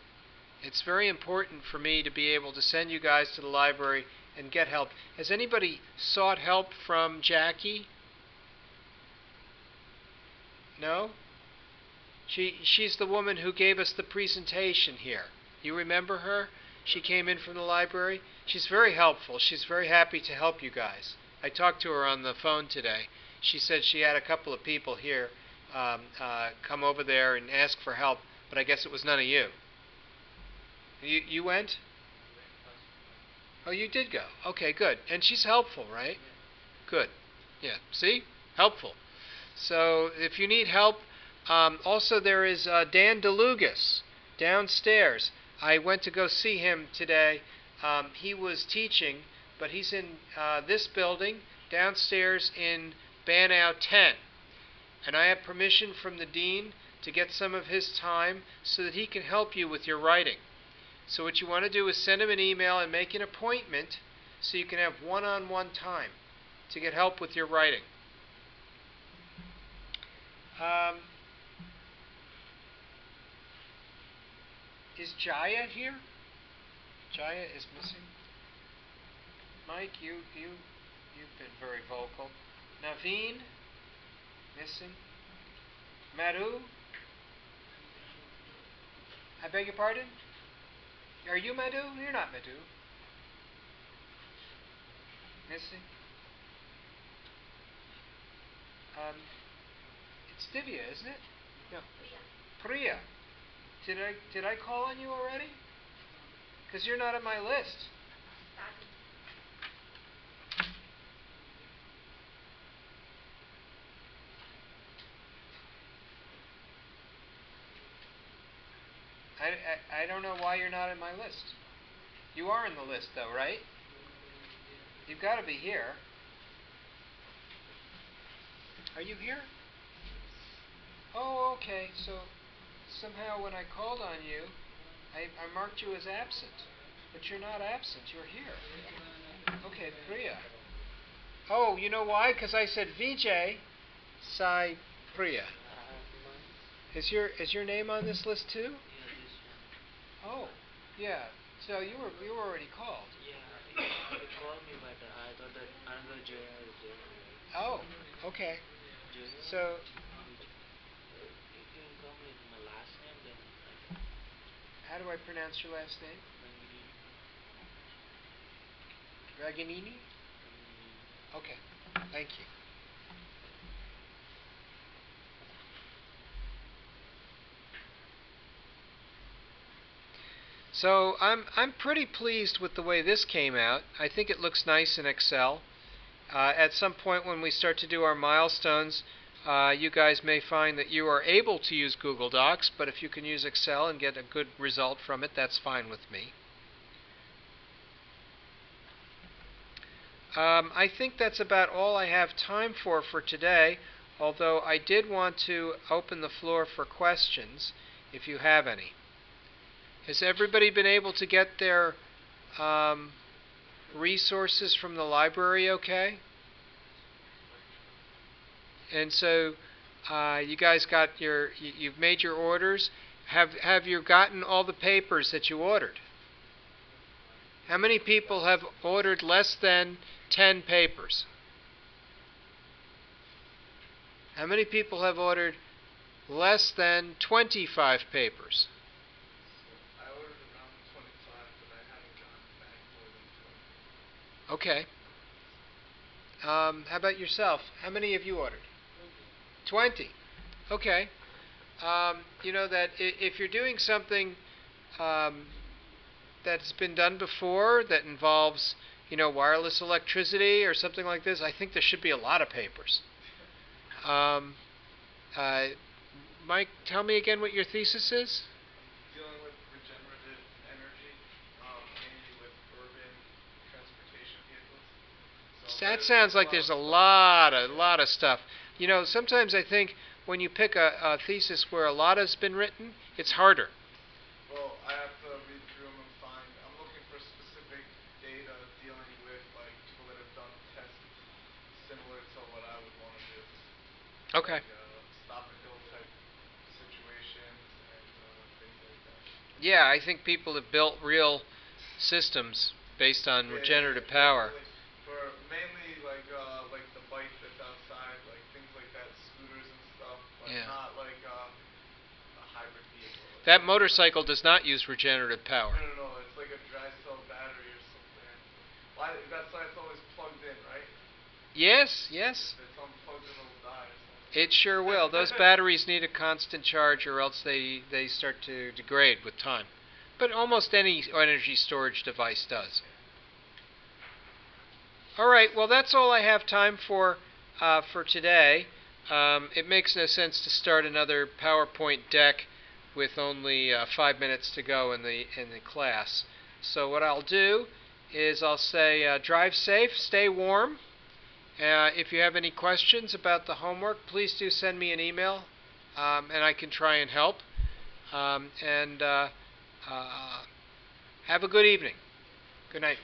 [SPEAKER 1] It's very important for me to be able to send you guys to the library and get help. Has anybody sought help from Jackie? No? She's the woman who gave us the presentation here. You remember her? She came in from the library. She's very helpful. She's very happy to help you guys. I talked to her on the phone today. She said she had a couple of people here come over there and ask for help, but I guess it was none of you. You went? Oh, you did go. Okay, good. And she's helpful, right? Good. Yeah. See? Helpful. So if you need help, also there is Dan DeLugas downstairs. I went to go see him today. He was teaching, but he's in this building downstairs in Banau 10. And I have permission from the dean to get some of his time so that he can help you with your writing. So what you want to do is send him an email and make an appointment so you can have one-on-one time to get help with your writing. Is Jaya here? Jaya is missing. Mike, you've been very vocal. Naveen, missing. Maru, I beg your pardon? Are you Madhu? You're not Madhu. Missy? It's Divya, isn't it? No. Priya. Did I call on you already? Because you're not on my list. I don't know why you're not on my list. You are in the list, though, right? You've got to be here. Are you here? Oh, okay. So somehow when I called on you, I marked you as absent. But you're not absent. You're here. Okay, Priya. Oh, you know why? Because I said Vijay Sai Priya. Is your name on this list too? Oh, yeah. So you were already called.
[SPEAKER 4] Yeah, you called me, but I thought that another junior is there.
[SPEAKER 1] Oh, okay.
[SPEAKER 4] Junior?
[SPEAKER 1] So
[SPEAKER 4] You can call me with my last name, then I can.
[SPEAKER 1] how do I pronounce your last name? Raganini? Okay. Thank you. So I'm pretty pleased with the way this came out. I think it looks nice in Excel. At some point when we start to do our milestones, you guys may find that you are able to use Google Docs, but if you can use Excel and get a good result from it, that's fine with me. I think that's about all I have time for today, although I did want to open the floor for questions, if you have any. Has everybody been able to get their resources from the library okay? And so you guys got you've made your orders. Have you gotten all the papers that you ordered? How many people have ordered less than 10 papers? How many people have ordered less than 25 papers?
[SPEAKER 2] I ordered around 25, but I haven't gotten back more than 20.
[SPEAKER 1] Okay. How about yourself? How many have you ordered? 20. Okay. You know that if you're doing something that's been done before that involves, wireless electricity or something like this, I think there should be a lot of papers. Mike, tell me again what your thesis is?
[SPEAKER 2] Dealing with regenerative energy, mainly with urban transportation vehicles. So
[SPEAKER 1] That sounds like there's a lot of stuff. Sometimes I think when you pick a thesis where a lot has been written, it's harder.
[SPEAKER 2] Well, I have to read through them and find. I'm looking for specific data dealing with like people that have done tests similar to what I would want to do.
[SPEAKER 1] Okay.
[SPEAKER 2] Like stop and go type situations and things like that.
[SPEAKER 1] Yeah, I think people have built real systems based on regenerative power.
[SPEAKER 2] For mainly like the bike that's outside, like things like that, scooters and stuff, but
[SPEAKER 1] Yeah.
[SPEAKER 2] not like a hybrid vehicle.
[SPEAKER 1] That motorcycle does not use regenerative power.
[SPEAKER 2] No, it's like a dry cell battery or something. Why? That's why it's always plugged in, right?
[SPEAKER 1] Yes.
[SPEAKER 2] If it's unplugged, it'll die or something.
[SPEAKER 1] It sure will. Those batteries need a constant charge or else they start to degrade with time. But almost any energy storage device does. All right, well, that's all I have time for today. It makes no sense to start another PowerPoint deck with only 5 minutes to go in the class. So what I'll do is I'll say drive safe, stay warm. If you have any questions about the homework, please do send me an email, and I can try and help. And have a good evening. Good night.